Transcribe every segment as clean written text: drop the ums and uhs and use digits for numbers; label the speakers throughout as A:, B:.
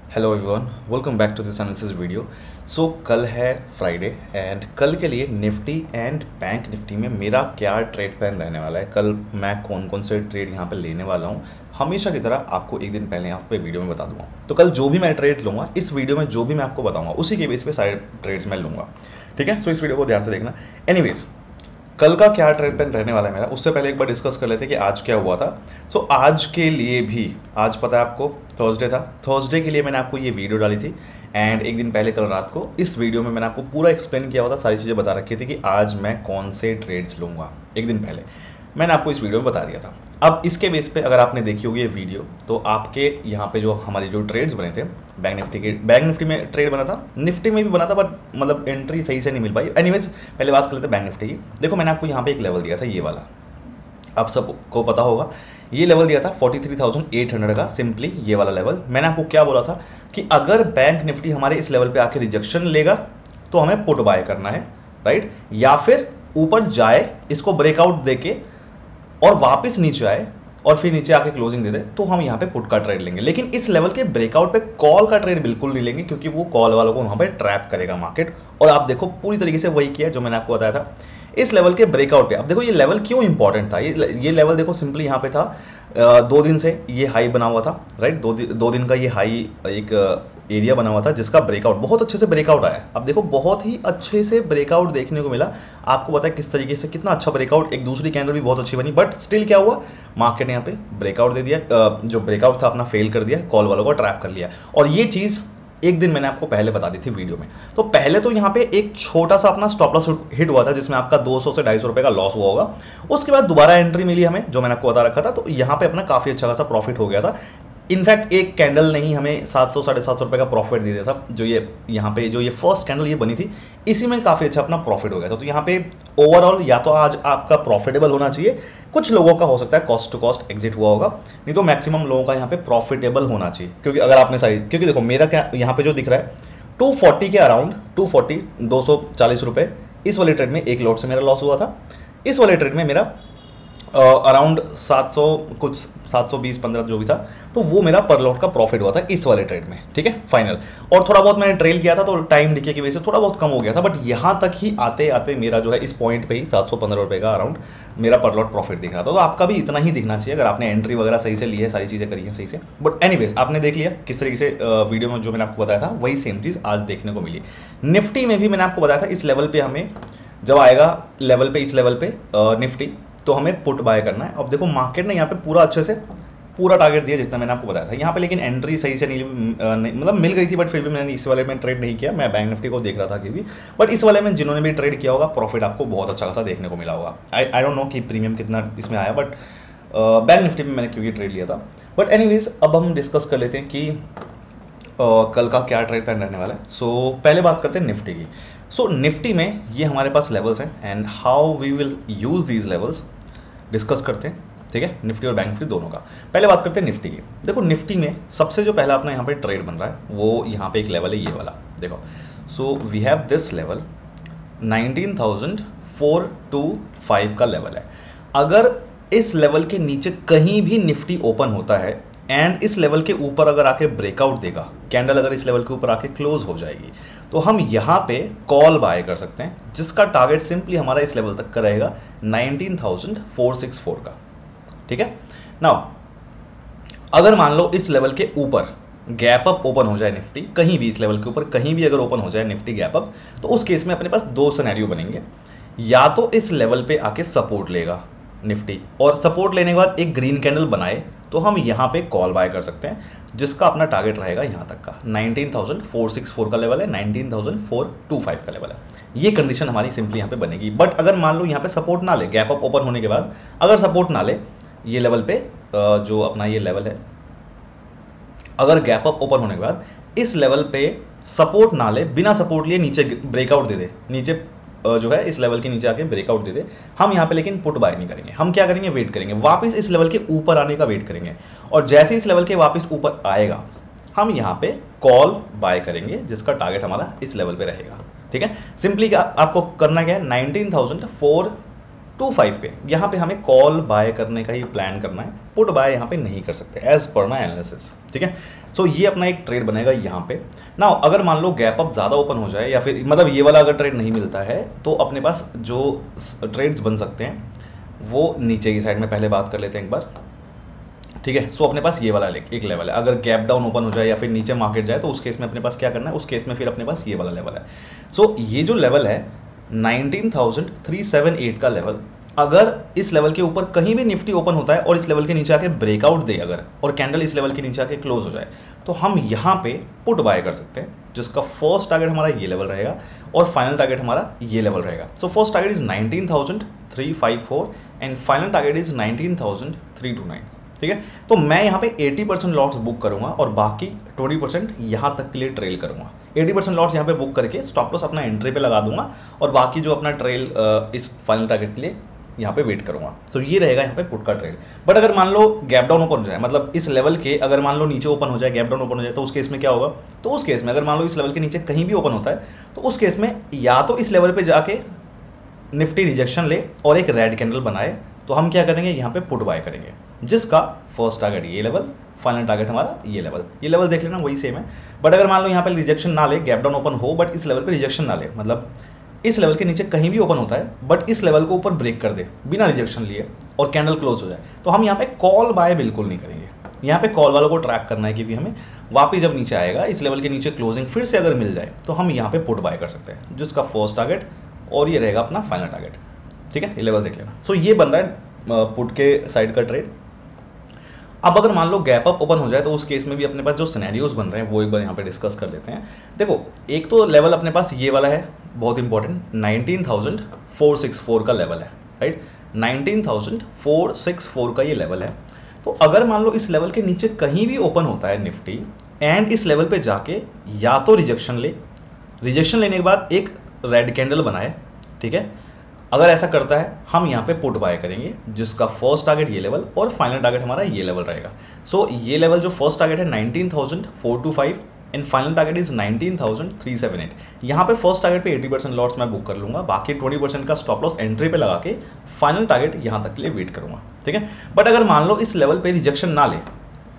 A: Hello everyone, welcome back to this analysis video. So कल है Friday and कल के लिए निफ्टी एंड बैंक निफ्टी में मेरा क्या ट्रेड प्लान रहने वाला है। कल मैं कौन कौन से ट्रेड यहाँ पे लेने वाला हूँ, हमेशा की तरह आपको एक दिन पहले यहाँ पे वीडियो में बता दूंगा। तो कल जो भी मैं ट्रेड लूँगा, इस वीडियो में जो भी मैं आपको बताऊँगा उसी के बेस पे सारे ट्रेड्स मैं लूँगा, ठीक है। सो इस वीडियो को ध्यान से देखना। एनीवेज, कल का क्या ट्रेड प्लान रहने वाला है मेरा, उससे पहले एक बार डिस्कस कर लेते हैं कि आज क्या हुआ था। सो आज के लिए भी, आज पता है आपको थर्सडे था, थर्सडे के लिए मैंने आपको ये वीडियो डाली थी एंड एक दिन पहले कल रात को इस वीडियो में मैंने आपको पूरा एक्सप्लेन किया हुआ था, सारी चीज़ें बता रखी थी कि आज मैं कौन से ट्रेड्स लूँगा। एक दिन पहले मैंने आपको इस वीडियो में बता दिया था। अब इसके बेस पे अगर आपने देखी होगी ये वीडियो, तो आपके यहाँ पे जो हमारे जो ट्रेड्स बने थे बैंक निफ्टी में ट्रेड बना था, निफ्टी में भी बना था, बट मतलब एंट्री सही से नहीं मिल पाई। एनीवेज, पहले बात कर लेते हैं बैंक निफ्टी की। देखो, मैंने आपको यहाँ पे एक लेवल दिया था, ये वाला, आप सबको पता होगा, ये लेवल दिया था 43,800 का, सिंपली ये वाला लेवल। मैंने आपको क्या बोला था कि अगर बैंक निफ्टी हमारे इस लेवल पे आके रिजेक्शन लेगा तो हमें पुट बाय करना है, राइट, या फिर ऊपर जाए, इसको ब्रेकआउट देके और वापस नीचे आए और फिर नीचे आके क्लोजिंग दे दे, तो हम यहाँ पे पुट का ट्रेड लेंगे। लेकिन इस लेवल के ब्रेकआउट पे कॉल का ट्रेड बिल्कुल नहीं लेंगे, क्योंकि वो कॉल वालों को वहाँ पे ट्रैप करेगा मार्केट। और आप देखो, पूरी तरीके से वही किया जो मैंने आपको बताया था। इस लेवल के ब्रेकआउट पे अब देखो, ये लेवल क्यों इंपॉर्टेंट था। ये लेवल देखो, सिंपली यहाँ पे था 2 दिन से ये हाई बना हुआ था, राइट, दो दिन का ये हाई एक एरिया बना हुआ था, जिसका ब्रेकआउट बहुत अच्छे से ब्रेकआउट आया। अब देखो, बहुत ही अच्छे से ब्रेकआउट देखने को मिला। आपको पता है किस तरीके से, कितना अच्छा ब्रेकआउट, एक दूसरी कैंडल भी बहुत अच्छी बनी, बट स्टिल क्या हुआ, मार्केट ने यहाँ पे ब्रेकआउट दे दिया, जो ब्रेकआउट था अपना फेल कर दिया, कॉल वालों को ट्रैप कर लिया। और ये चीज़ एक दिन मैंने आपको पहले बता दी थी वीडियो में। तो पहले तो यहाँ पे एक छोटा सा अपना स्टॉप लॉस हिट हुआ था, जिसमें आपका 200 से 250 रुपये का लॉस हुआ होगा। उसके बाद दोबारा एंट्री मिली हमें, जो मैंने आपको बता रखा था, तो यहाँ पे अपना काफ़ी अच्छा खासा प्रॉफिट हो गया था। इनफैक्ट एक कैंडल ने ही हमें 700 साढ़े 700 रुपये का प्रॉफिट दे दिया था। जो ये यहाँ पे जो ये फर्स्ट कैंडल ये बनी थी, इसी में काफ़ी अच्छा अपना प्रॉफिट हो गया था। तो यहाँ पे ओवरऑल या तो आज आपका प्रॉफिटेबल होना चाहिए, कुछ लोगों का हो सकता है कॉस्ट टू कॉस्ट एग्जिट हुआ होगा, नहीं तो मैक्सिमम लोगों का यहाँ पे प्रॉफिटेबल होना चाहिए। क्योंकि अगर आपने सारी, क्योंकि देखो मेरा क्या यहाँ पे जो दिख रहा है 240 के अराउंड, 240 240 रुपये, इस वाले ट्रेड में एक लॉट से मेरा लॉस हुआ था। इस वाले ट्रेड में मेरा अराउंड 700 कुछ 720-15 जो भी था, तो वो मेरा पर लॉट का प्रॉफिट हुआ था इस वाले ट्रेड में, ठीक है, फाइनल। और थोड़ा बहुत मैंने ट्रेल किया था, तो टाइम डिके की वजह से थोड़ा बहुत कम हो गया था, बट यहाँ तक ही आते आते मेरा जो है इस पॉइंट पे ही 715 रुपये का अराउंड मेरा पर लॉट प्रॉफिट दिख रहा था। तो आपका भी इतना ही दिखना चाहिए, अगर आपने एंट्री वगैरह सही से ली है, सारी चीज़ें करी है सही से। बट एनीवेज, आपने देख लिया किस तरीके से वीडियो में जो मैंने आपको बताया था, वही सेम चीज़ आज देखने को मिली। निफ्टी में भी मैंने आपको बताया था, इस लेवल पर हमें जब आएगा लेवल पे, इस लेवल पे निफ्टी, तो हमें पुट बाय करना है। अब देखो, मार्केट ने यहाँ पे पूरा अच्छे से पूरा टारगेट दिया जितना मैंने आपको बताया था यहाँ पे, लेकिन एंट्री सही से नहीं मतलब मिल गई थी, बट फिर भी मैंने इस वाले में ट्रेड नहीं किया। मैं बैंक निफ्टी को देख रहा था कि भी, बट इस वाले में जिन्होंने भी ट्रेड किया होगा, प्रॉफिट आपको बहुत अच्छा खासा देखने को मिला होगा। आई डोंट नो कि प्रीमियम कितना इसमें आया, बट बैंक निफ्टी में मैंने क्योंकि ट्रेड लिया था। बट एनीवेज, अब हम डिस्कस कर लेते हैं कि कल का क्या ट्रेड प्लान रहने वाला है। सो पहले बात करते हैं निफ्टी की। सो निफ्टी में ये हमारे पास लेवल्स हैं and how we will use these levels discuss करते हैं, ठीक है, निफ्टी और बैंक निफ्टी दोनों का। पहले बात करते हैं निफ्टी की। देखो, निफ्टी में सबसे जो पहला अपना यहाँ पे ट्रेड बन रहा है, वो यहाँ पे एक लेवल है, ये वाला देखो। So we have this level 19,425 का लेवल है। अगर इस लेवल के नीचे कहीं भी निफ्टी ओपन होता है एंड इस लेवल के ऊपर अगर आके ब्रेकआउट देगा, कैंडल अगर इस लेवल के ऊपर आके क्लोज हो जाएगी, तो हम यहाँ पे कॉल बाय कर सकते हैं, जिसका टारगेट सिंपली हमारा इस लेवल तक का रहेगा 19,464 का, ठीक है। नाउ, अगर मान लो इस लेवल के ऊपर गैप अप ओपन हो जाए निफ्टी, कहीं भी इस लेवल के ऊपर कहीं भी अगर ओपन हो जाए निफ्टी गैप अप, तो उस केस में अपने पास 2 सिनेरियो बनेंगे। या तो इस लेवल पे आके सपोर्ट लेगा निफ्टी, और सपोर्ट लेने के बाद एक ग्रीन कैंडल बनाए, तो हम यहाँ पे कॉल बाय कर सकते हैं, जिसका अपना टारगेट रहेगा यहाँ तक का 19,464 का लेवल है, 19,425 का लेवल है। ये कंडीशन हमारी सिंपली यहाँ पे बनेगी। बट अगर मान लो यहाँ पे सपोर्ट ना ले, गैप अप ओपन होने के बाद अगर सपोर्ट ना ले ये लेवल पे, जो अपना ये लेवल है, अगर गैप अप ओपन होने के बाद इस लेवल पे सपोर्ट ना ले, बिना सपोर्ट लिए नीचे ब्रेकआउट दे दे, नीचे जो है इस लेवल के नीचे आके ब्रेकआउट दे दे, हम यहाँ पे लेकिन पुट बाय नहीं करेंगे। हम क्या करेंगे, वेट करेंगे, वापस इस लेवल के ऊपर आने का वेट करेंगे, और जैसे इस लेवल के वापस ऊपर आएगा, हम यहाँ पे कॉल बाय करेंगे, जिसका टारगेट हमारा इस लेवल पे रहेगा, ठीक है। सिंपली आपको करना क्या है, 19,425 25 पे यहाँ पे हमें कॉल बाय करने का ही प्लान करना है, पुट बाय यहाँ पे नहीं कर सकते एज पर माई एनालिसिस, ठीक है। सो ये अपना एक ट्रेड बनेगा यहाँ पे ना। अगर मान लो गैप अप ज़्यादा ओपन हो जाए या फिर मतलब ये वाला अगर ट्रेड नहीं मिलता है तो अपने पास जो ट्रेड्स बन सकते हैं वो नीचे की साइड में पहले बात कर लेते हैं एक बार, ठीक है। सो अपने पास ये वाला एक लेवल है, अगर गैप डाउन ओपन हो जाए या फिर नीचे मार्केट जाए तो उस केस में अपने पास क्या करना है, उस केस में फिर अपने पास ये वाला लेवल है। सो ये जो लेवल है 19,378 का लेवल, अगर इस लेवल के ऊपर कहीं भी निफ्टी ओपन होता है और इस लेवल के नीचे आके ब्रेकआउट दे अगर, और कैंडल इस लेवल के नीचे आके क्लोज हो जाए, तो हम यहाँ पे पुट बाय कर सकते हैं, जिसका फर्स्ट टारगेट हमारा ये लेवल रहेगा और फाइनल टारगेट हमारा ये लेवल रहेगा। So first target is 19,354 and final target is 19,329, ठीक है। तो मैं यहाँ पे 80% लॉट्स बुक करूंगा और बाकी 20% यहाँ तक के लिए ट्रेल करूंगा। 80% लॉट्स यहाँ पे बुक करके स्टॉप लॉस अपना एंट्री पे लगा दूंगा और बाकी जो अपना ट्रेल इस फाइनल टारगेट के लिए यहाँ पे वेट करूंगा। तो ये रहेगा यहाँ पे पुट का ट्रेड। बट अगर मान लो गैप डाउन ओपन हो जाए, मतलब इस लेवल के अगर मान लो नीचे ओपन हो जाए, गैप डाउन ओपन हो जाए, तो उस केस में क्या होगा, तो उस केस में अगर मान लो इस लेवल के नीचे कहीं भी ओपन होता है तो उस केस में या तो इस लेवल पर जाके निफ्टी रिजेक्शन ले और एक रेड कैंडल बनाए, तो हम क्या करेंगे, यहाँ पे पुट बाय करेंगे, जिसका फर्स्ट टारगेट ये लेवल, फाइनल टारगेट हमारा ये लेवल देख लेना वही सेम है। बट अगर मान लो यहाँ पे रिजेक्शन ना ले, गैप डाउन ओपन हो बट इस लेवल पे रिजेक्शन ना ले, मतलब इस लेवल के नीचे कहीं भी ओपन होता है बट इस लेवल को ऊपर ब्रेक कर दे बिना रिजेक्शन लिए और कैंडल क्लोज हो जाए, तो हम यहाँ पे कॉल बाय बिल्कुल नहीं करेंगे। यहाँ पे कॉल वालों को ट्रैक करना है, क्योंकि हमें वापिस जब नीचे आएगा इस लेवल के नीचे क्लोजिंग फिर से अगर मिल जाए तो हम यहाँ पे पुट बाय कर सकते हैं, जिसका फर्स्ट टारगेट और ये रहेगा अपना फाइनल टारगेट, ठीक है। ये लेवल देख लेना। सो ये बन रहा है पुट के साइड का ट्रेड। अब अगर मान लो गैप अप ओपन हो जाए तो उस केस में भी अपने पास जो सिनेरियोज बन रहे हैं वो एक बार यहाँ पे डिस्कस कर लेते हैं। देखो, एक तो लेवल अपने पास ये वाला है बहुत इंपॉर्टेंट, 19,464 का लेवल है, राइट। 19,464 का ये लेवल है। तो अगर मान लो इस लेवल के नीचे कहीं भी ओपन होता है निफ्टी एंड इस लेवल पे जाके या तो रिजेक्शन ले, रिजेक्शन लेने के बाद एक रेड कैंडल बनाए, ठीक है, अगर ऐसा करता है हम यहाँ पे पुट बाय करेंगे, जिसका फर्स्ट टारगेट ये लेवल और फाइनल टारगेट हमारा ये लेवल रहेगा। सो ये लेवल जो फर्स्ट टारगेट है 19,425 एंड फाइनल टारगेट इज 19,378। यहाँ पे फर्स्ट टारगेट पे 80% लॉट्स मैं बुक कर लूँगा, बाकी 20% का स्टॉप लॉस एंट्री पे लगा के फाइनल टारगेट यहाँ तक के लिए वेट करूँगा, ठीक है। बट अगर मान लो इस लेवल पे रिजेक्शन ना ले,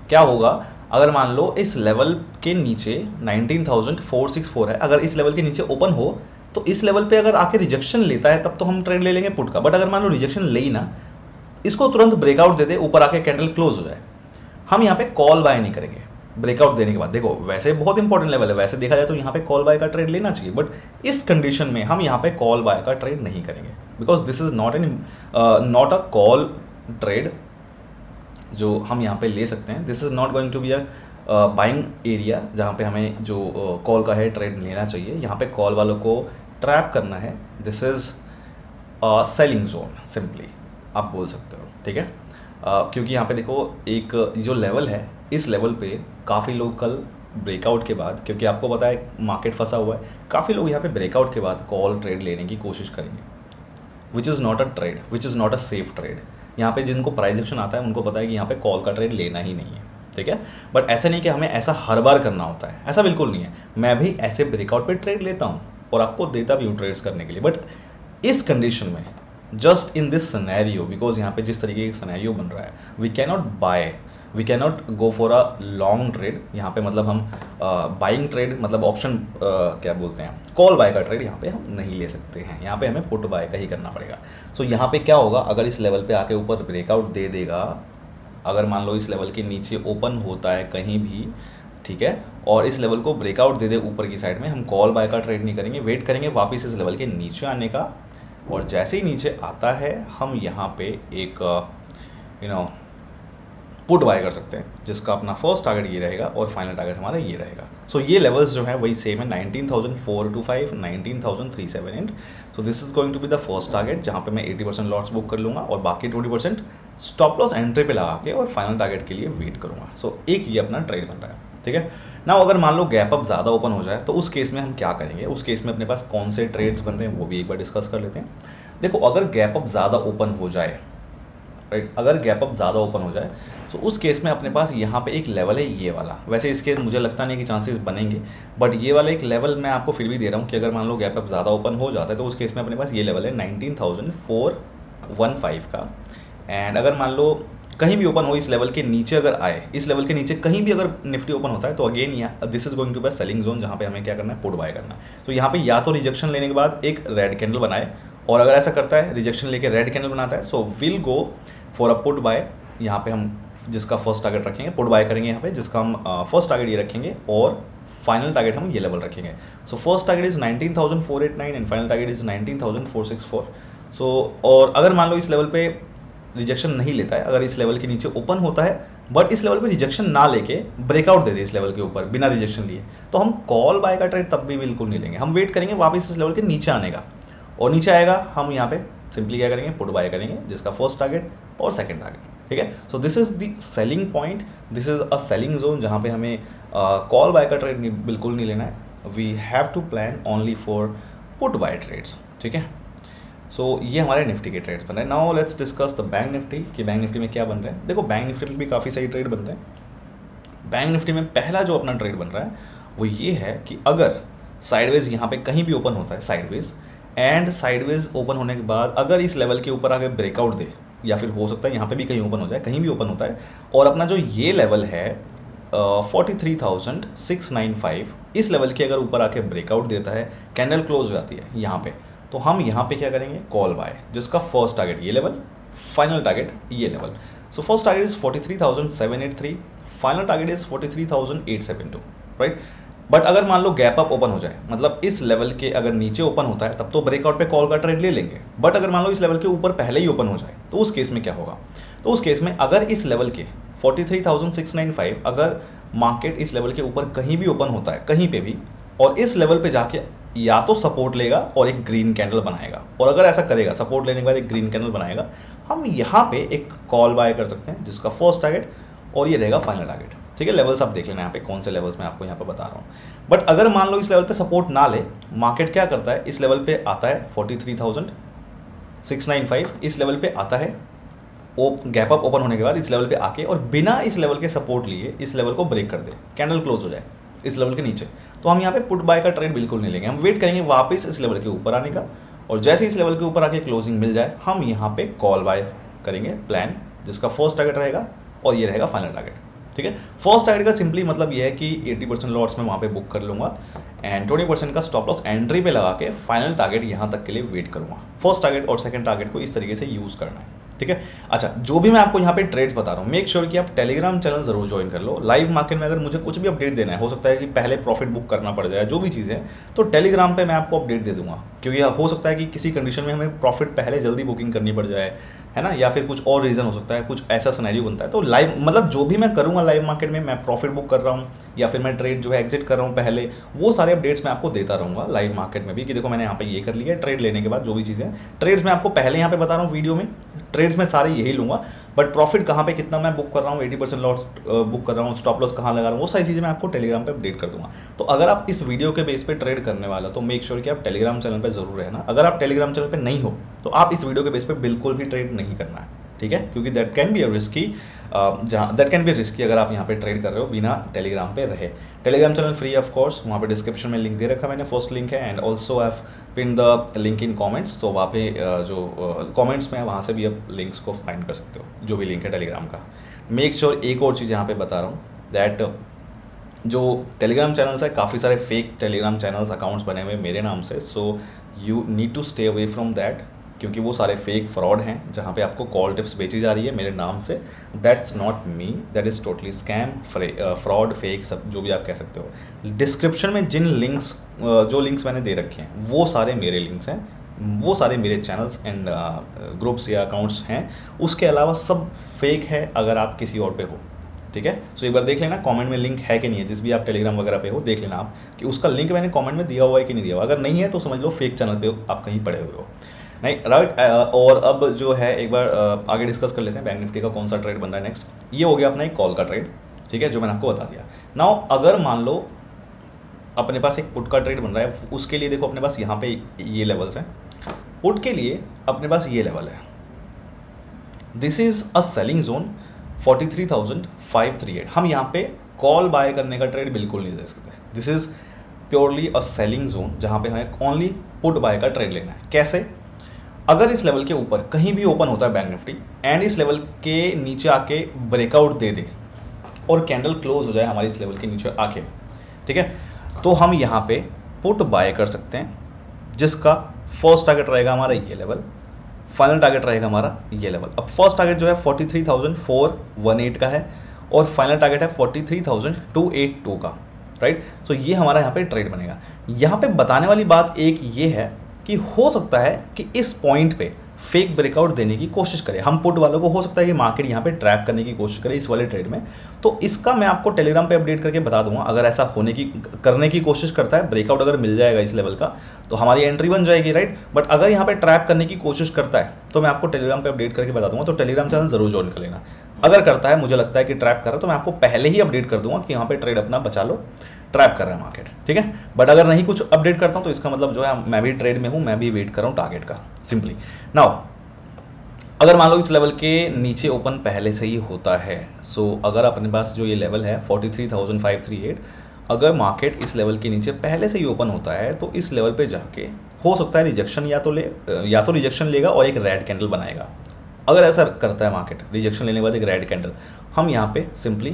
A: क्या होगा, अगर मान लो इस लेवल के नीचे 19,464 है, अगर इस लेवल के नीचे ओपन हो तो इस लेवल पे अगर आके रिजेक्शन लेता है तब तो हम ट्रेड ले लेंगे पुट का। बट अगर मान लो रिजेक्शन ले ही ना, इसको तुरंत ब्रेकआउट दे दे, ऊपर आके कैंडल क्लोज हो जाए, हम यहाँ पे कॉल बाय नहीं करेंगे ब्रेकआउट देने के बाद। देखो, वैसे बहुत इंपॉर्टेंट लेवल है, वैसे देखा जाए तो यहाँ पे कॉल बाय का ट्रेड लेना चाहिए, बट इस कंडीशन में हम यहाँ पे कॉल बाय का ट्रेड नहीं करेंगे, because this is not a call trade जो हम यहाँ पे ले सकते हैं। This is not going to be a buying area जहाँ पे हमें जो कॉल का है ट्रेड लेना चाहिए। यहाँ पे कॉल वालों को ट्रैप करना है। This is selling zone, simply आप बोल सकते हो, ठीक है। क्योंकि यहाँ पे देखो, एक जो लेवल है, इस लेवल पे काफ़ी लोग कल ब्रेकआउट के बाद, क्योंकि आपको पता है मार्केट फंसा हुआ है, काफ़ी लोग यहाँ पे ब्रेकआउट के बाद कॉल ट्रेड लेने की कोशिश करेंगे, which is not a trade, which is not a safe trade. यहाँ पे जिनको प्राइस एक्शन आता है उनको पता है कि यहाँ पे कॉल का ट्रेड लेना ही नहीं है, ठीक है। बट ऐसा नहीं कि हमें ऐसा हर बार करना होता है, ऐसा बिल्कुल नहीं है। मैं भी ऐसे ब्रेकआउट पे ट्रेड लेता हूँ और आपको देता भी हूँ ट्रेड्स करने के लिए, बट इस कंडीशन में, just in this scenario, because यहाँ पे जिस तरीके का सिनेरियो बन रहा है, we cannot buy, we cannot go for a long trade. यहाँ पे मतलब हम बाइंग ट्रेड, मतलब ऑप्शन क्या बोलते हैं, कॉल बाय का ट्रेड यहाँ पे हम नहीं ले सकते हैं। यहाँ पे हमें पुट बाय का ही करना पड़ेगा। सो यहाँ पे क्या होगा, अगर इस लेवल पे आके ऊपर ब्रेकआउट दे देगा, अगर मान लो इस लेवल के नीचे ओपन होता है कहीं भी, ठीक है, और इस लेवल को ब्रेकआउट दे दे ऊपर की साइड में, हम कॉल बाय का ट्रेड नहीं करेंगे, वेट करेंगे वापस इस लेवल के नीचे आने का, और जैसे ही नीचे आता है हम यहाँ पे एक पुट बाय कर सकते हैं, जिसका अपना फर्स्ट टारगेट ये रहेगा और फाइनल टारगेट हमारा ये रहेगा। सो ये लेवल्स जो है वही सेम है, 19,425, 19,378। So this is going to be the first target, जहाँ पे मैं 80% लॉट्स बुक कर लूँगा और बाकी 20% स्टॉप लॉस एंट्री पे लगा के और फाइनल टारगेट के लिए वेट करूँगा। सो एक ये अपना ट्रेड बन रहा है, ठीक है ना। अगर मान लो गैप अप ज़्यादा ओपन हो जाए तो उस केस में हम क्या करेंगे, उस केस में अपने पास कौन से ट्रेड्स बन रहे हैं वो भी एक बार डिस्कस कर लेते हैं। देखो, अगर गैप अप ज़्यादा ओपन हो जाए, राइट, अगर गैप अप ज़्यादा ओपन हो जाए तो उस केस में अपने पास यहाँ पे एक लेवल है ये वाला। वैसे इसके मुझे लगता नहीं कि चांसेस बनेंगे, बट ये वाला एक लेवल मैं आपको फिर भी दे रहा हूँ कि अगर मान लो गैप अप ज़्यादा ओपन हो जाता है तो उस केस में अपने पास ये लेवल है 19,400, 15 का, एंड अगर मान लो कहीं भी ओपन हो इस लेवल के नीचे, अगर आए इस लेवल के नीचे कहीं भी अगर निफ्टी ओपन होता है तो अगेन यहाँ this is going to be selling zone, जहाँ पे हमें क्या करना है, पुट बाय करना है। तो यहाँ पे या तो रिजेक्शन लेने के बाद एक रेड कैंडल बनाए, और अगर ऐसा करता है रिजेक्शन लेके रेड कैंडल बनाता है, so will go for a put buy. यहाँ पे हम जिसका फर्स्ट टारगेट रखेंगे, पुट बाय करेंगे यहाँ पे, जिसका हम फर्स्ट टारगेट ये रखेंगे और फाइनल टारगेट हम ये लेवल रखेंगे। So first target is 19,489 and final target is 19,464। सो और अगर मान लो इस लेवल पे रिजेक्शन नहीं लेता है, अगर इस लेवल के नीचे ओपन होता है बट इस लेवल पे रिजेक्शन ना लेके ब्रेकआउट दे दे इस लेवल के ऊपर बिना रिजेक्शन लिए, तो हम कॉल बाय का ट्रेड तब भी बिल्कुल नहीं लेंगे। हम वेट करेंगे वापस इस लेवल के नीचे आने का, और नीचे आएगा हम यहाँ पे सिंपली क्या करेंगे, पुट बाय करेंगे, जिसका फर्स्ट टारगेट और सेकंड टारगेट। ठीक है, सो this is the selling point, this is a selling zone, जहाँ पे हमें कॉल बाय का ट्रेड बिल्कुल नहीं लेना है। We have to plan only for put buy trades. ठीक है, सो ये हमारे निफ्टी के ट्रेड्स बन रहे हैं। Now let's discuss the bank Nifty कि बैंक निफ्टी में क्या बन रहा है। देखो बैंक निफ्टी में भी काफ़ी सही ट्रेड बन रहे हैं। बैंक निफ्टी में पहला जो अपना ट्रेड बन रहा है वो ये है कि अगर साइडवेज यहाँ पे कहीं भी ओपन होता है साइडवेज, एंड साइडवेज ओपन होने के बाद अगर इस लेवल के ऊपर आगे ब्रेकआउट दे, या फिर हो सकता है यहाँ पे भी कहीं ओपन हो जाए, कहीं भी ओपन होता है, और अपना जो ये लेवल है 43,695, इस लेवल के अगर ऊपर आके ब्रेकआउट देता है, कैंडल क्लोज हो जाती है यहाँ पे, तो हम यहाँ पे क्या करेंगे, कॉल बाय, जिसका फर्स्ट टारगेट ये लेवल, फाइनल टारगेट ये level. So first target is 43,783, final target is 43,872, right. But अगर मान लो गैप अप ओपन हो जाए, मतलब इस लेवल के अगर नीचे ओपन होता है तब तो ब्रेकआउट पे कॉल का ट्रेड ले लेंगे, बट अगर मान लो इस लेवल के ऊपर पहले ही ओपन हो जाए तो उस केस में क्या होगा, तो उस केस में अगर इस लेवल के 43,695 अगर मार्केट इस लेवल के ऊपर कहीं भी ओपन होता है, कहीं पे भी, और इस लेवल पे जाके या तो सपोर्ट लेगा और एक ग्रीन कैंडल बनाएगा, और अगर ऐसा करेगा सपोर्ट लेने के बाद एक ग्रीन कैंडल बनाएगा, हम यहाँ पे एक कॉल बाय कर सकते हैं, जिसका फर्स्ट टारगेट और ये रहेगा फाइनल टारगेट। ठीक है, लेवल्स आप देख लेना यहाँ पे कौन से लेवल्स मैं आपको यहाँ पे बता रहा हूँ। बट अगर मान लो इस लेवल पे सपोर्ट ना ले, मार्केट क्या करता है, इस लेवल पे आता है 43,695, इस लेवल पे आता है, गैप अप ओपन होने के बाद इस लेवल पे आके और बिना इस लेवल के सपोर्ट लिए इस लेवल को ब्रेक कर दे, कैंडल क्लोज हो जाए इस लेवल के नीचे, तो हम यहाँ पे पुट बाय का ट्रेड बिल्कुल नहीं लेंगे। हम वेट करेंगे वापस इस लेवल के ऊपर आने का, और जैसे इस लेवल के ऊपर आके क्लोजिंग मिल जाए हम यहाँ पे कॉल बाय करेंगे प्लान, जिसका फर्स्ट टारगेट रहेगा और ये रहेगा फाइनल टारगेट। ठीक है, फर्स्ट टारगेट का सिंपली मतलब ये है कि 80% लॉट्स में वहाँ पे बुक कर लूँगा, एंड 20% का स्टॉप लॉस एंट्री पे लगा के फाइनल टारगेट यहाँ तक के लिए वेट करूँगा। फर्स्ट टारगेट और सेकंड टारगेट को इस तरीके से यूज़ करना है। ठीक है, अच्छा जो भी मैं आपको यहाँ पे ट्रेड्स बता रहा हूँ, मेक श्योर कि आप टेलीग्राम चैनल जरूर ज्वाइन कर लो। लाइव मार्केट में अगर मुझे कुछ भी अपडेट देना है, हो सकता है कि पहले प्रॉफिट बुक करना पड़ जाए, जो भी चीज़ें हैं, तो टेलीग्राम पे मैं आपको अपडेट दे दूंगा, क्योंकि हो सकता है कि किसी कंडीशन में हमें प्रॉफिट पहले जल्दी बुकिंग करनी पड़ जाए, है ना, या फिर कुछ और रीज़न हो सकता है, कुछ ऐसा सिनेरियो बनता है। तो लाइव मतलब जो भी मैं करूँगा लाइव मार्केट में, मैं प्रॉफिट बुक कर रहा हूँ या फिर मैं ट्रेड जो है एग्जिट कर रहा हूँ पहले, वो सारे अपडेट्स मैं आपको देता रहूँगा लाइव मार्केट में भी, कि देखो मैंने यहाँ पे ये कर लिया है, ट्रेड लेने के बाद जो भी चीज़ें, ट्रेड्स मैं आपको पहले यहाँ पे बता रहा हूँ वीडियो में, ट्रेड्स में सारे यही लूँगा, बट प्रॉफिट कहाँ पे कितना मैं बुक कर रहा हूँ, 80% लॉस बुक कर रहा हूँ, स्टॉप लॉस कहाँ लगा रहा हूँ, वो सारी चीज़ें मैं आपको टेलीग्राम पे अपडेट कर दूंगा। तो अगर आप इस वीडियो के बेस पे ट्रेड करने वाला, तो मेक श्योर कि आप टेलीग्राम चैनल पे जरूर रहना। अगर आप टेलीग्राम चैनल पे नहीं हो तो आप इस वीडियो के बेस पे बिल्कुल भी ट्रेड नहीं करना है। ठीक है, क्योंकि दैट कैन बी रिस्की, अगर आप यहाँ पे ट्रेड कर रहे हो बिना टेलीग्राम पे रहे। Telegram channel free of course, वहाँ पे डिस्क्रिप्शन में लिंक दे रखा मैंने, फर्स्ट लिंक है, and also I have pin the link in comments, तो वहाँ पे जो कमेंट्स में है वहाँ से भी आप लिंक्स को फाइंड कर सकते हो, जो भी लिंक है टेलीग्राम का। मेक श्योर एक और चीज़ यहाँ पे बता रहा हूँ, दैट जो टेलीग्राम चैनल्स है, काफ़ी सारे फेक टेलीग्राम चैनल्स अकाउंट्स बने हुए मेरे नाम से, so you need to stay away from that, क्योंकि वो सारे फेक फ्रॉड हैं, जहाँ पे आपको कॉल टिप्स बेची जा रही है मेरे नाम से। That's not me, that is totally scam, fraud, fake, सब जो भी आप कह सकते हो। डिस्क्रिप्शन में जिन लिंक्स जो लिंक्स मैंने दे रखे हैं वो सारे मेरे लिंक्स हैं, वो सारे मेरे चैनल्स एंड ग्रुप्स या अकाउंट्स हैं, उसके अलावा सब फेक है अगर आप किसी और पे हो। ठीक है, सो एक बार देख लेना कमेंट में लिंक है कि नहीं है, जिस भी आप टेलीग्राम वगैरह पे हो देख लेना आप कि उसका लिंक मैंने कमेंट में दिया हुआ है कि नहीं दिया हुआ। अगर नहीं है तो समझ लो फेक चैनल पे आप कहीं पड़े हुए हो, नहीं, राइट। और अब जो है एक बार आगे डिस्कस कर लेते हैं बैंक निफ्टी का कौन सा ट्रेड बन रहा है नेक्स्ट। ये हो गया अपना एक कॉल का ट्रेड, ठीक है, जो मैंने आपको बता दिया। नाउ अगर मान लो अपने पास एक पुट का ट्रेड बन रहा है, उसके लिए देखो अपने पास यहाँ पे ये लेवल्स हैं। पुट के लिए अपने पास ये लेवल है, this is a selling zone 43,538। हम यहाँ पे कॉल बाय करने का ट्रेड बिल्कुल नहीं दे सकते। This is purely a selling zone, जहाँ पे हमें ओनली पुट बाय का ट्रेड लेना है। कैसे? अगर इस लेवल के ऊपर कहीं भी ओपन होता है बैंक निफ्टी एंड इस लेवल के नीचे आके ब्रेकआउट दे दे और कैंडल क्लोज हो जाए हमारी इस लेवल के नीचे आके, ठीक है, तो हम यहाँ पे पुट बाय कर सकते हैं, जिसका फर्स्ट टारगेट रहेगा हमारा ये लेवल, फाइनल टारगेट रहेगा हमारा ये लेवल। अब फर्स्ट टारगेट जो है 43,418 का है और फाइनल टारगेट है 43,282 का, राइट। सो ये हमारा यहाँ पे ट्रेड बनेगा। यहाँ पे बताने वाली बात एक ये है कि हो सकता है कि इस पॉइंट पे फेक ब्रेकआउट देने की कोशिश करें हम पुट वालों को, हो सकता है कि मार्केट यहाँ पे ट्रैप करने की कोशिश करे इस वाले ट्रेड में, तो इसका मैं आपको टेलीग्राम पे अपडेट करके बता दूंगा। अगर ऐसा करने की कोशिश करता है, ब्रेकआउट अगर मिल जाएगा इस लेवल का तो हमारी एंट्री बन जाएगी, राइट। बट अगर यहाँ पे ट्रैप करने की कोशिश करता है तो मैं आपको टेलीग्राम पे अपडेट करके बता दूंगा, तो टेलीग्राम चैनल जरूर ज्वाइन कर लेना। अगर करता है, मुझे लगता है कि ट्रैप कर रहा है, तो मैं आपको पहले ही अपडेट कर दूंगा कि यहाँ पे ट्रेड अपना बचा लो, ट्रैप कर रहा है मार्केट, ठीक है। बट अगर नहीं कुछ अपडेट करता हूँ तो इसका मतलब जो है मैं भी ट्रेड में हूँ, मैं भी वेट कर रहा हूँ टारगेट का, सिंपली। नाउ अगर मान लो इस लेवल के नीचे ओपन पहले से ही होता है, सो अगर अपने पास जो ये लेवल है 43,538, अगर मार्केट इस लेवल के नीचे पहले से ही ओपन होता है तो इस लेवल पे जाके हो सकता है रिजेक्शन या तो रिजेक्शन लेगा और एक रेड कैंडल बनाएगा। अगर ऐसा करता है मार्केट, रिजेक्शन लेने के बाद एक रेड कैंडल, हम यहाँ पे सिंपली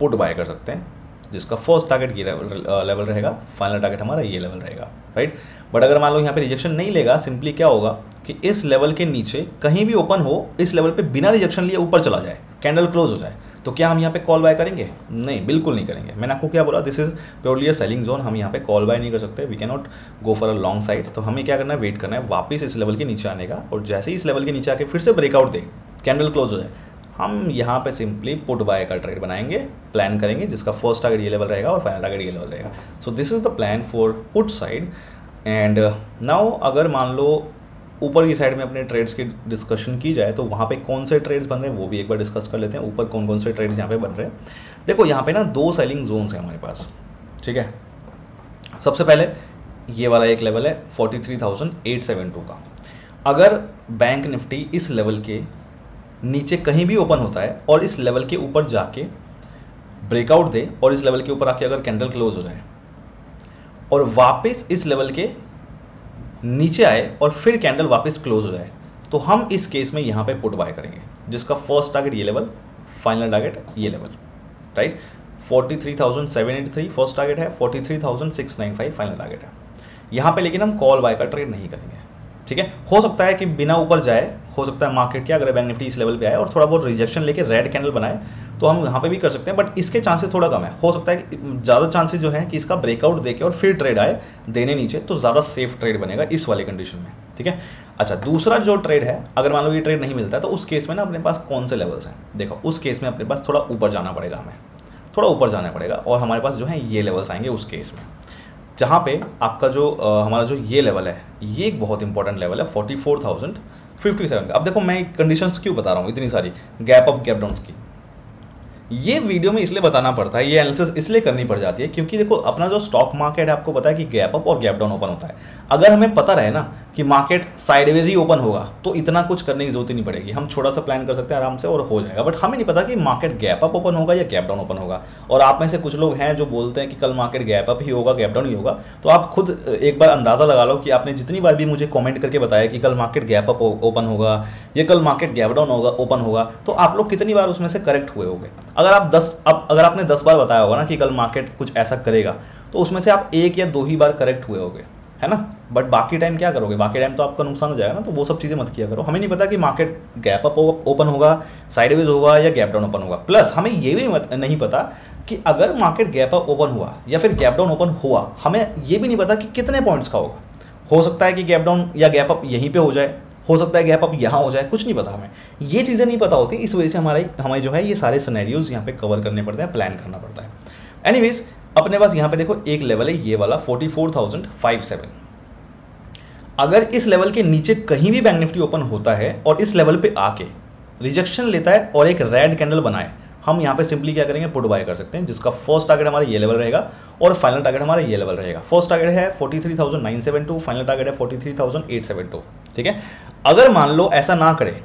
A: पुट बाय कर सकते हैं, जिसका फर्स्ट टारगेट ये लेवल रहेगा, फाइनल टारगेट हमारा ये लेवल रहेगा, राइट। बट अगर मान लो यहाँ पे रिजेक्शन नहीं लेगा, सिंपली क्या होगा कि इस लेवल के नीचे कहीं भी ओपन हो, इस लेवल पे बिना रिजेक्शन लिए ऊपर चला जाए, कैंडल क्लोज हो जाए, तो क्या हम यहाँ पे कॉल बाय करेंगे? नहीं, बिल्कुल नहीं करेंगे। मैंने आपको क्या बोला, this is purely a selling zone, हम यहाँ पे कॉल बाय नहीं कर सकते, we can not go for a long side. तो हमें क्या करना है, वेट करना है वापस इस लेवल के नीचे आने का, और जैसे ही इस लेवल के नीचे आके फिर से ब्रेकआउट दे, कैंडल क्लोज हो जाए, हम यहाँ पे सिंपली पुट बाय का ट्रेड बनाएंगे, प्लान करेंगे, जिसका फर्स्ट टारगेट ये लेवल रहेगा और फाइनल टारगेट ये लेवल रहेगा। सो this is the plan for put side. And now अगर मान लो ऊपर की साइड में अपने ट्रेड्स की डिस्कशन की जाए तो वहाँ पे कौन से ट्रेड्स बन रहे हैं वो भी एक बार डिस्कस कर लेते हैं। ऊपर कौन कौन से ट्रेड्स यहाँ पे बन रहे हैं, देखो यहाँ पे ना 2 सेलिंग जोन्स हैं हमारे पास, ठीक है। सबसे पहले ये वाला एक लेवल है 43,872 का। अगर बैंक निफ्टी इस लेवल के नीचे कहीं भी ओपन होता है और इस लेवल के ऊपर जाके ब्रेकआउट दे और इस लेवल के ऊपर आके अगर कैंडल क्लोज हो जाए और वापस इस लेवल के नीचे आए और फिर कैंडल वापस क्लोज हो जाए, तो हम इस केस में यहाँ पे पुट बाय करेंगे, जिसका फर्स्ट टारगेट ये लेवल, फाइनल टारगेट ये लेवल, राइट। 43,783 फर्स्ट टारगेट है, 43,695 फाइनल टारगेट है यहाँ पे। लेकिन हम कॉल बाय का ट्रेड नहीं करेंगे, ठीक है। हो सकता है कि बिना ऊपर जाए, हो सकता है मार्केट क्या अगर बैंक निफ्टी इस लेवल पे आए और थोड़ा बहुत रिजेक्शन लेके रेड कैंडल बनाए, तो हम यहाँ पे भी कर सकते हैं, बट इसके चांसेस थोड़ा कम है। हो सकता है कि ज़्यादा चांसेस जो है कि इसका ब्रेकआउट देके और फिर ट्रेड आए देने नीचे, तो ज़्यादा सेफ ट्रेड बनेगा इस वाले कंडीशन में, ठीक है। अच्छा, दूसरा जो ट्रेड है, अगर मान लो ये ट्रेड नहीं मिलता है तो उस केस में ना अपने पास कौन से लेवल्स हैं, देखो उस केस में अपने पास थोड़ा ऊपर जाना पड़ेगा, हमें थोड़ा ऊपर जाना पड़ेगा और हमारे पास जो है ये लेवल्स आएंगे उस केस में, जहाँ पे आपका जो हमारा जो ये लेवल है, ये एक बहुत इंपॉर्टेंट लेवल है 44,057 का। अब देखो मैं कंडीशंस क्यों बता रहा हूँ इतनी सारी गैप अप गैप डाउन्स की, ये वीडियो में इसलिए बताना पड़ता है, ये एनालिसिस इसलिए करनी पड़ जाती है क्योंकि देखो अपना जो स्टॉक मार्केट है आपको पता है कि गैप अप और गैप डाउन ओपन होता है। अगर हमें पता रहे ना कि मार्केट साइडवेज ही ओपन होगा तो इतना कुछ करने की जरूरत ही नहीं पड़ेगी, हम छोटा सा प्लान कर सकते हैं आराम से और हो जाएगा। बट हमें नहीं पता कि मार्केट गैप अप ओपन होगा या गैप डाउन ओपन होगा। और आप में से कुछ लोग हैं जो बोलते हैं कि कल मार्केट गैप अप ही होगा, गैप डाउन ही होगा। तो आप खुद एक बार अंदाज़ा लगा लो कि आपने जितनी बार भी मुझे कॉमेंट करके बताया कि कल मार्केट गैप अप ओपन होगा या कल मार्केट गैप डाउन होगा ओपन होगा, तो आप लोग कितनी बार उसमें से करेक्ट हुए होंगे। अगर आपने 10 बार बताया होगा ना कि कल मार्केट कुछ ऐसा करेगा, तो उसमें से आप 1 या 2 ही बार करेक्ट हुए होंगे, है ना। बट बाकी टाइम क्या करोगे, बाकी टाइम तो आपका नुकसान हो जाएगा ना। तो वो सब चीज़ें मत किया करो। हमें नहीं पता कि मार्केट गैप अप ओपन होगा, साइडवेज होगा या गैप डाउन ओपन होगा। प्लस हमें ये भी नहीं पता कि अगर मार्केट गैप अप ओपन हुआ या फिर गैप डाउन ओपन हुआ, हमें ये भी नहीं पता कि कितने पॉइंट्स का होगा। हो सकता है कि गैप डाउन या गैप अप यहीं पे हो जाए, हो सकता है गैप अप यहाँ हो जाए, कुछ नहीं पता हमें। ये चीज़ें नहीं पता होती, इस वजह से हमें जो है ये सारे सिनेरियोज यहाँ पे कवर करने पड़ते हैं, प्लान करना पड़ता है। एनीवेज अपने पास यहाँ पे देखो एक लेवल है ये वाला 44,057। अगर इस लेवल के नीचे कहीं भी बैंक निफ्टी ओपन होता है और इस लेवल पे आके रिजेक्शन लेता है और एक रेड कैंडल बनाए, हम यहाँ पे सिंपली क्या करेंगे, पुट बाय कर सकते हैं, जिसका फर्स्ट टारगेट हमारा ये लेवल रहेगा और फाइनल टारगेट हमारा ये लेवल रहेगा। फर्स्ट टारगेट है 43,972, फाइनल टारगेट है 43,872, ठीक है। अगर मान लो ऐसा ना करे,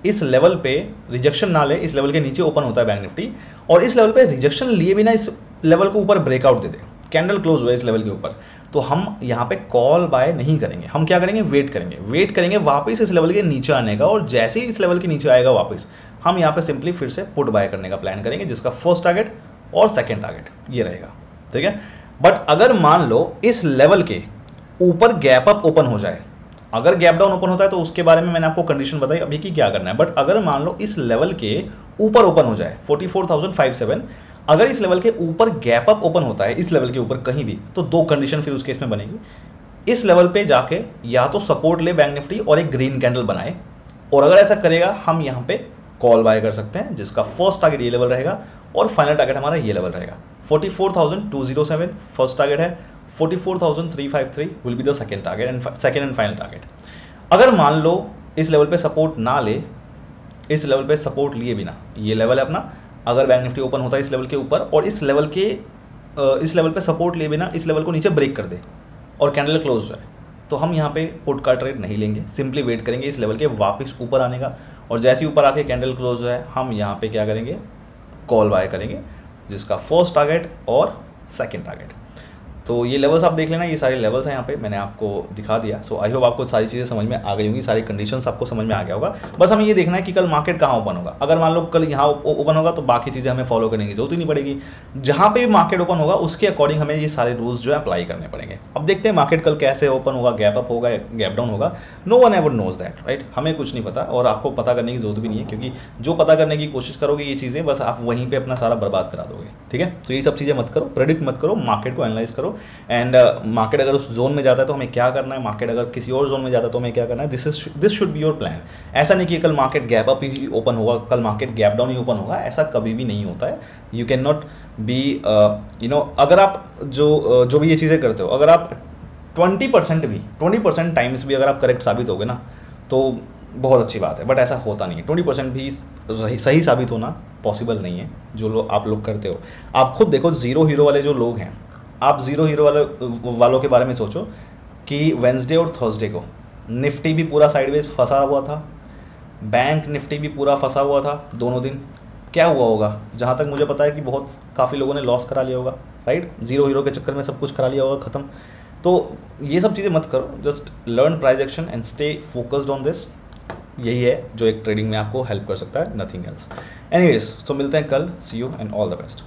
A: इस लेवल पे रिजेक्शन ना ले, इस लेवल के नीचे ओपन होता है बैंक निफ्टी और इस लेवल पे रिजेक्शन लिए बिना इस लेवल को ऊपर ब्रेकआउट दे दे, कैंडल क्लोज हुआ है इस लेवल के ऊपर, तो हम यहाँ पे कॉल बाय नहीं करेंगे, हम क्या करेंगे, वेट करेंगे वापस इस लेवल के नीचे आने का, और जैसे ही इस लेवल के नीचे आएगा वापस हम यहाँ पे सिंपली फिर से पुट बाय करने का प्लान करेंगे, जिसका फर्स्ट टारगेट और सेकेंड टारगेट ये रहेगा, ठीक है। बट अगर मान लो इस लेवल के ऊपर गैप अप ओपन हो जाए, अगर गैप डाउन ओपन होता है तो उसके बारे में मैंने आपको कंडीशन बताई अभी कि क्या करना है, बट अगर मान लो इस लेवल के ऊपर ओपन हो जाए 44,057, अगर इस लेवल के ऊपर गैप अप ओपन होता है इस लेवल के ऊपर कहीं भी, तो दो कंडीशन फिर उस केस में बनेगी। इस लेवल पे जाके या तो सपोर्ट ले बैंक निफ्टी और एक ग्रीन कैंडल बनाए, और अगर ऐसा करेगा हम यहाँ पे कॉल बाय कर सकते हैं, जिसका फर्स्ट टारगेट ये लेवल रहेगा और फाइनल टारगेट हमारा ये लेवल रहेगा। 44,207 फर्स्ट टारगेट है, 44,353 will be the second target and final target. अगर मान लो इस लेवल पे सपोर्ट ना ले, इस लेवल पे सपोर्ट लिए बिना, ये लेवल है अपना, अगर बैंक निफ्टी ओपन होता है इस लेवल के ऊपर और इस लेवल पे सपोर्ट लिए बिना इस लेवल को नीचे ब्रेक कर दे और कैंडल क्लोज हो जाए, तो हम यहाँ पे पुट का ट्रेड नहीं लेंगे, सिंपली वेट करेंगे इस लेवल के वापस ऊपर आने का, और जैसे ही ऊपर आके कैंडल क्लोज हो जाए हम यहाँ पे क्या करेंगे, कॉल बाय करेंगे, जिसका फर्स्ट टारगेट और सेकेंड टारगेट। तो ये लेवल्स आप देख लेना, ये सारे लेवल्स हैं यहाँ पे मैंने आपको दिखा दिया। सो आई होप आपको सारी चीज़ें समझ में आ गई होंगी, सारी कंडीशंस आपको समझ में आ गया होगा। बस हमें ये देखना है कि कल मार्केट कहाँ ओपन होगा। अगर मान लो कल यहाँ ओपन होगा तो बाकी चीज़ें हमें फॉलो करने की जरूरत ही नहीं पड़ेगी, जहाँ पे भी मार्केट ओपन होगा उसके अकॉर्डिंग हमें ये सारे रूल्स जो है अप्लाई करने पड़ेंगे। अब देखते हैं मार्केट कल कैसे ओपन होगा, गैप अप होगा, गैप डाउन होगा, no one ever knows that, right. हमें कुछ नहीं पता और आपको पता करने की जरूरत भी नहीं है, क्योंकि जो पता करने की कोशिश करोगे ये चीज़ें बस आप वहीं पर अपना सारा बर्बाद करा दोगे, ठीक है। तो ये सब चीज़ें मत करो, प्रेडिक्ट मत करो, मार्केट को एनालाइज करो, एंड मार्केट अगर उस जोन में जाता है तो हमें क्या करना है, मार्केट अगर किसी और जोन में जाता है तो हमें क्या करना है, this should be your plan. ऐसा नहीं कि कल मार्केट गैप अप ही ओपन होगा, कल मार्केट गैप डाउन ही ओपन होगा, ऐसा कभी भी नहीं होता है। यू कैन नॉट बी अगर आप जो भी ये चीज़ें करते हो, अगर आप 20% टाइम्स भी अगर आप करेक्ट साबित होगे ना तो बहुत अच्छी बात है, बट ऐसा होता नहीं है। 20% भी सही साबित होना पॉसिबल नहीं है जो आप लोग करते हो। आप खुद देखो, जीरो हीरो वाले जो लोग हैं, आप जीरो हीरो वालों के बारे में सोचो कि वेंसडे और थर्सडे को निफ्टी भी पूरा साइडवेज फंसा हुआ था, बैंक निफ्टी भी पूरा फंसा हुआ था दोनों दिन। क्या हुआ होगा, जहाँ तक मुझे पता है कि काफ़ी लोगों ने लॉस करा लिया होगा, राइट। जीरो हीरो के चक्कर में सब कुछ करा लिया होगा ख़त्म। तो ये सब चीज़ें मत करो, just learn price action and stay focused on this. यही है जो एक ट्रेडिंग में आपको हेल्प कर सकता है, नथिंग एल्स। एनीवेज, तो मिलते हैं कल, see you and all the best.